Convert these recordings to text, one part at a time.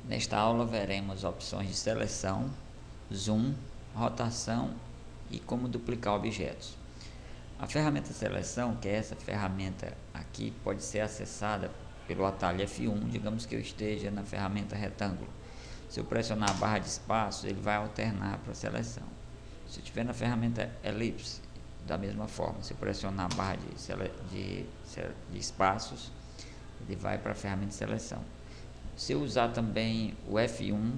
Nesta aula veremos opções de seleção, zoom, rotação e como duplicar objetos. A ferramenta seleção, que é essa ferramenta aqui, pode ser acessada pelo atalho F1, digamos que eu esteja na ferramenta retângulo. Se eu pressionar a barra de espaço, ele vai alternar para a seleção. Se eu estiver na ferramenta elipse, da mesma forma, se eu pressionar a barra de espaços, ele vai para a ferramenta de seleção. Se eu usar também o F1,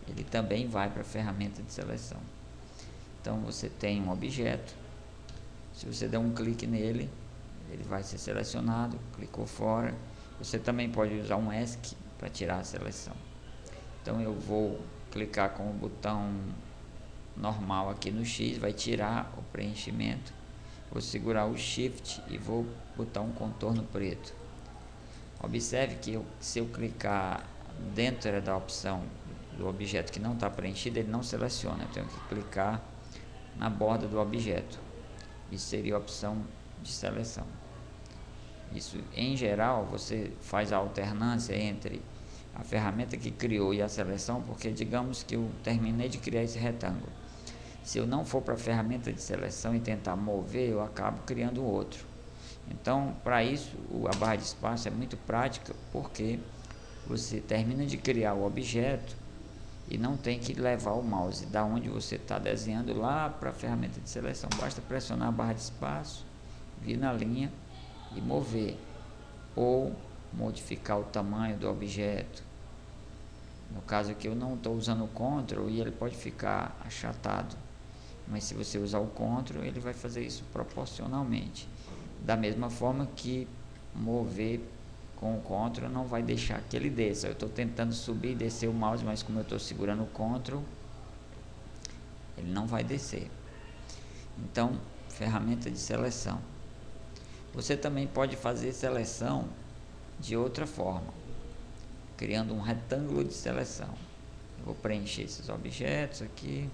ele também vai para a ferramenta de seleção. Então você tem um objeto, se você der um clique nele, ele vai ser selecionado, clicou fora. Você também pode usar um ESC para tirar a seleção. Então eu vou clicar com o botão normal aqui no X, vai tirar o preenchimento. Vou segurar o Shift e vou botar um contorno preto. Observe que se eu clicar dentro da opção do objeto que não está preenchido, ele não seleciona. Eu tenho que clicar na borda do objeto. Isso seria a opção de seleção. Isso, em geral, você faz a alternância entre a ferramenta que criou e a seleção, porque digamos que eu terminei de criar esse retângulo. Se eu não for para a ferramenta de seleção e tentar mover, eu acabo criando outro. Então, para isso, a barra de espaço é muito prática, porque você termina de criar o objeto e não tem que levar o mouse da onde você está desenhando lá para a ferramenta de seleção. Basta pressionar a barra de espaço, vir na linha e mover, ou modificar o tamanho do objeto. No caso aqui eu não estou usando o Ctrl e ele pode ficar achatado, mas se você usar o Ctrl, ele vai fazer isso proporcionalmente. Da mesma forma que mover com o Ctrl não vai deixar que ele desça. Eu estou tentando subir e descer o mouse, mas como eu estou segurando o Ctrl, ele não vai descer. Então, ferramenta de seleção. Você também pode fazer seleção de outra forma, criando um retângulo de seleção. Eu vou preencher esses objetos aqui.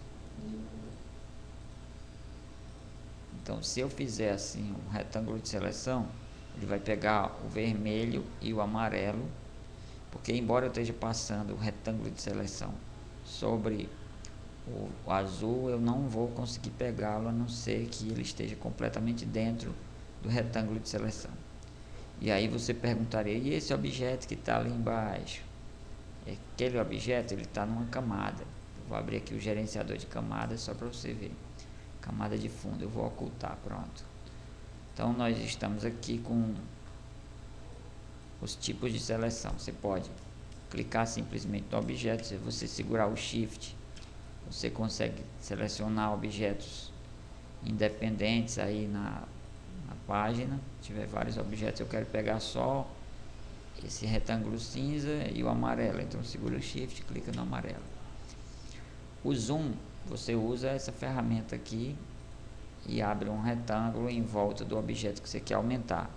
Então, se eu fizer assim um retângulo de seleção, ele vai pegar o vermelho e o amarelo, porque embora eu esteja passando o retângulo de seleção sobre o azul, eu não vou conseguir pegá-lo a não ser que ele esteja completamente dentro do retângulo de seleção. E aí você perguntaria, e esse objeto que está ali embaixo? Aquele objeto, ele está numa camada. Eu vou abrir aqui o gerenciador de camadas só para você ver. Camada de fundo, eu vou ocultar, pronto. Então nós estamos aqui com os tipos de seleção. Você pode clicar simplesmente no objeto, se você segurar o Shift, você consegue selecionar objetos independentes aí na página. Se tiver vários objetos, eu quero pegar só esse retângulo cinza e o amarelo, então segura o Shift e clica no amarelo. O zoom, você usa essa ferramenta aqui e abre um retângulo em volta do objeto que você quer aumentar.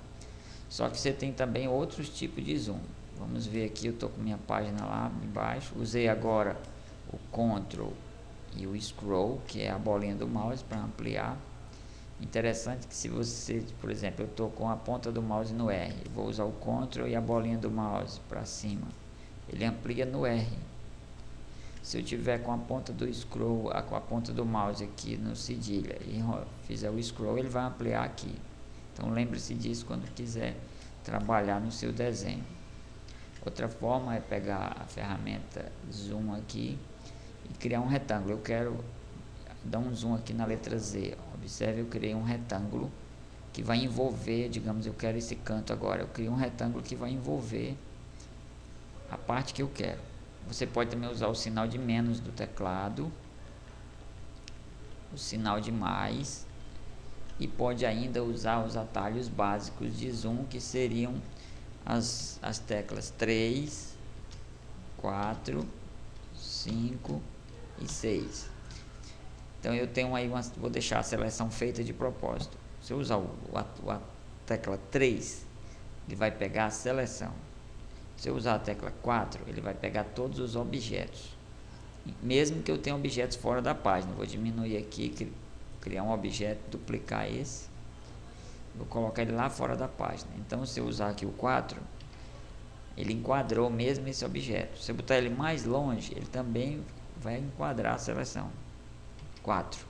Só que você tem também outros tipos de zoom. Vamos ver aqui, eu estou com minha página lá embaixo, usei agora o Ctrl e o Scroll, que é a bolinha do mouse para ampliar. Interessante que se você, por exemplo, eu estou com a ponta do mouse no R, eu vou usar o Ctrl e a bolinha do mouse para cima, ele amplia no R. Se eu tiver com a ponta do scroll, com a ponta do mouse aqui no cedilha e fizer o scroll, ele vai ampliar aqui. Então lembre-se disso quando quiser trabalhar no seu desenho. Outra forma é pegar a ferramenta zoom aqui e criar um retângulo. Eu quero dar um zoom aqui na letra Z. Observe, eu criei um retângulo que vai envolver, digamos, eu quero esse canto agora. Eu crio um retângulo que vai envolver a parte que eu quero. Você pode também usar o sinal de menos do teclado, o sinal de mais, e pode ainda usar os atalhos básicos de zoom, que seriam as teclas 3, 4, 5 e 6. Então eu tenho aí vou deixar a seleção feita de propósito. Se eu usar a tecla 3, ele vai pegar a seleção. Se eu usar a tecla 4, ele vai pegar todos os objetos, mesmo que eu tenha objetos fora da página. Vou diminuir aqui, criar um objeto, duplicar esse, vou colocar ele lá fora da página. Então se eu usar aqui o 4, ele enquadrou mesmo esse objeto. Se eu botar ele mais longe, ele também vai enquadrar a seleção. 4.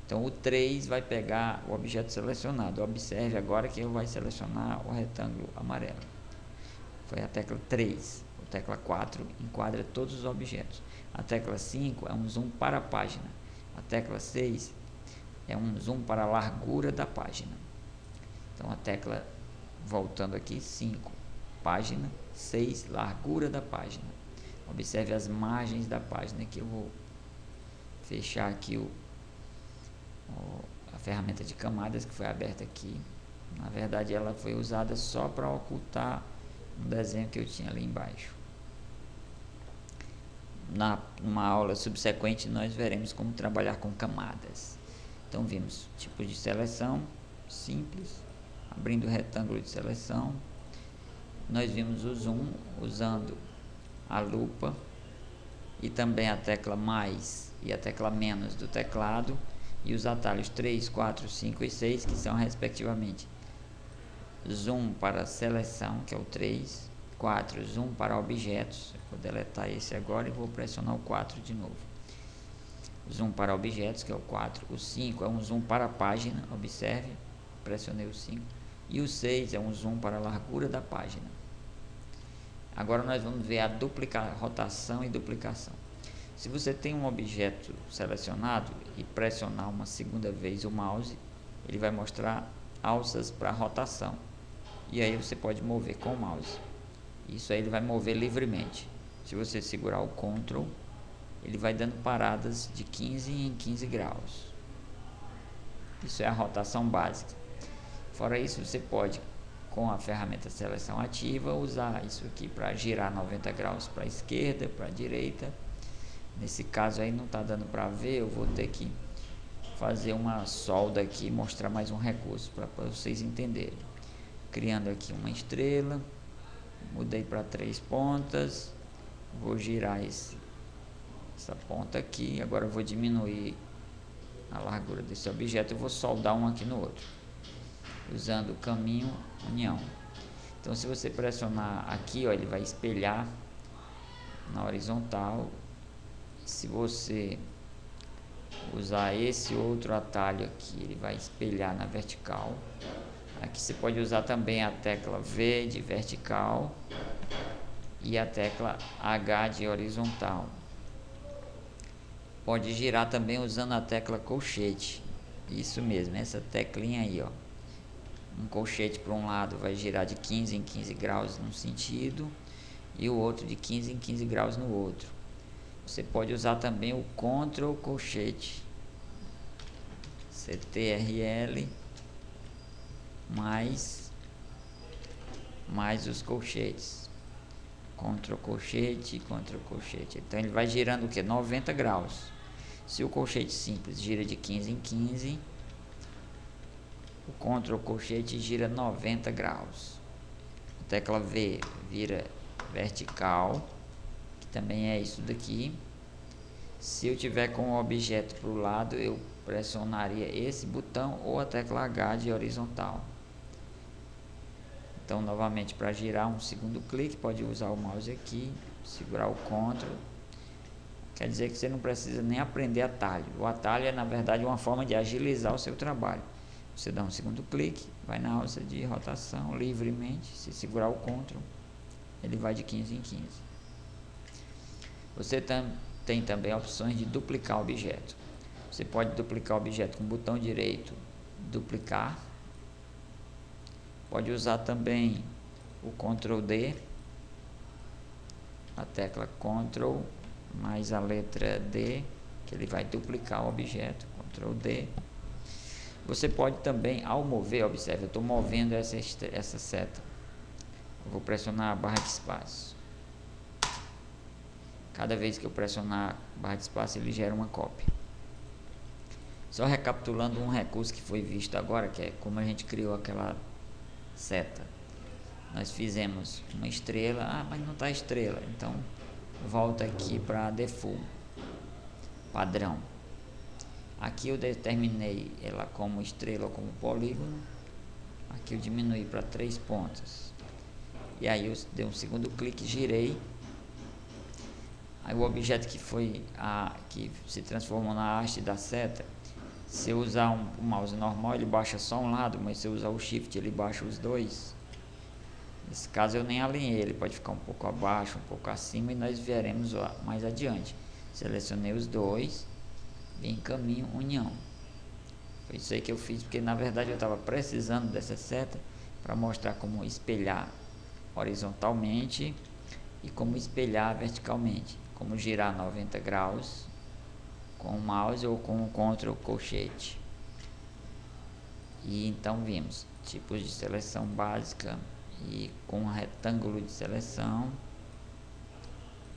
Então o 3 vai pegar o objeto selecionado. Observe agora que ele vai selecionar o retângulo amarelo. Foi a tecla 3. A tecla 4 enquadra todos os objetos. A tecla 5 é um zoom para a página. A tecla 6 é um zoom para a largura da página. Então a tecla, voltando aqui, 5, página, 6, largura da página. Observe as margens da página, que eu vou fechar aqui a ferramenta de camadas que foi aberta aqui. Na verdade ela foi usada só para ocultar um desenho que eu tinha ali embaixo. Numa aula subsequente nós veremos como trabalhar com camadas. Então vimos tipo de seleção simples, abrindo o retângulo de seleção. Nós vimos o zoom usando a lupa e também a tecla mais e a tecla menos do teclado, e os atalhos 3, 4, 5 e 6, que são respectivamente zoom para seleção, que é o 3, 4, zoom para objetos. Eu vou deletar esse agora e vou pressionar o 4 de novo. Zoom para objetos, que é o 4. O 5 é um zoom para a página, observe, pressionei o 5. E o 6 é um zoom para a largura da página. Agora nós vamos ver a rotação e duplicação. Se você tem um objeto selecionado e pressionar uma segunda vez o mouse, ele vai mostrar alças para rotação. E aí você pode mover com o mouse. Isso aí ele vai mover livremente. Se você segurar o Ctrl, ele vai dando paradas de 15 em 15 graus. Isso é a rotação básica. Fora isso, você pode, com a ferramenta seleção ativa, usar isso aqui para girar 90 graus para a esquerda, para a direita. Nesse caso aí não está dando para ver, eu vou ter que fazer uma solda aqui e mostrar mais um recurso para vocês entenderem. Criando aqui uma estrela, mudei para 3 pontas, vou girar essa ponta aqui, agora eu vou diminuir a largura desse objeto e vou soldar um aqui no outro, usando o caminho união. Então se você pressionar aqui, ó, ele vai espelhar na horizontal. Se você usar esse outro atalho aqui, ele vai espelhar na vertical. Aqui você pode usar também a tecla V de vertical e a tecla H de horizontal. Pode girar também usando a tecla colchete. Isso mesmo, essa teclinha aí, ó. Um colchete para um lado vai girar de 15 em 15 graus num sentido e o outro de 15 em 15 graus no outro. Você pode usar também o Ctrl colchete, CTRL mais os colchetes, Ctrl colchete, Ctrl colchete. Então ele vai girando o que? 90 graus. Se o colchete simples gira de 15 em 15, o Ctrl colchete gira 90 graus. A tecla V vira vertical, que também é isso daqui. Se eu tiver com o objeto para o lado, eu pressionaria esse botão ou a tecla H de horizontal. Então novamente, para girar um segundo clique, pode usar o mouse aqui, segurar o Ctrl. Quer dizer que você não precisa nem aprender atalho. O atalho é na verdade uma forma de agilizar o seu trabalho. Você dá um segundo clique, vai na alça de rotação livremente. Se segurar o Ctrl, ele vai de 15 em 15. Você tem também opções de duplicar o objeto. Você pode duplicar o objeto com o botão direito, duplicar. Pode usar também o Ctrl D, a tecla Ctrl mais a letra D, que ele vai duplicar o objeto, Ctrl D. Você pode também, ao mover, observe, eu estou movendo essa seta. Eu vou pressionar a barra de espaço. Cada vez que eu pressionar a barra de espaço, ele gera uma cópia. Só recapitulando um recurso que foi visto agora, que é como a gente criou aquela seta. Nós fizemos uma estrela, mas não está estrela, então volta aqui para default, padrão. Aqui eu determinei ela como estrela ou como polígono. Aqui eu diminui para 3 pontas. e aí eu dei um segundo clique, girei. Aí o objeto que se transformou na haste da seta, se eu usar um mouse normal, ele baixa só um lado, mas se eu usar o shift, ele baixa os dois. Nesse caso eu nem alinhei, ele pode ficar um pouco abaixo, um pouco acima, e nós veremos mais adiante. Selecionei os dois, vim em caminho união. Foi isso aí que eu fiz, porque na verdade eu estava precisando dessa seta para mostrar como espelhar horizontalmente e como espelhar verticalmente, como girar 90 graus com o mouse ou com o Ctrl colchete. E então vimos tipos de seleção básica e com retângulo de seleção.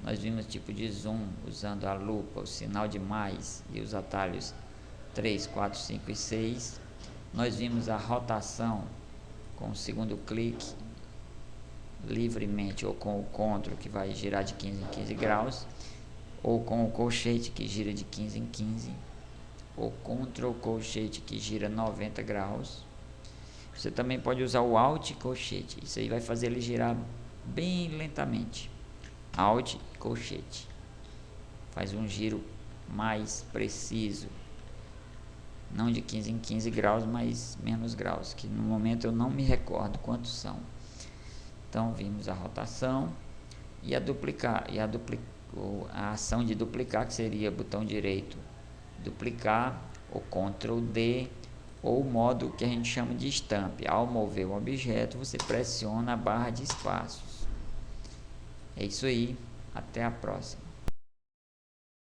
Nós vimos tipo de zoom usando a lupa, o sinal de mais e os atalhos 3, 4, 5 e 6. Nós vimos a rotação com o segundo clique livremente, ou com o Ctrl, que vai girar de 15 em 15 graus, ou com o colchete, que gira de 15 em 15, ou Ctrl colchete, que gira 90 graus. Você também pode usar o Alt colchete, isso aí vai fazer ele girar bem lentamente. Alt colchete faz um giro mais preciso, não de 15 em 15 graus, mas menos graus, que no momento eu não me recordo quantos são. Então vimos a rotação e a ação de duplicar, que seria botão direito duplicar, ou Ctrl D, ou o modo que a gente chama de stamp. Ao mover o objeto, você pressiona a barra de espaços. É isso aí, até a próxima.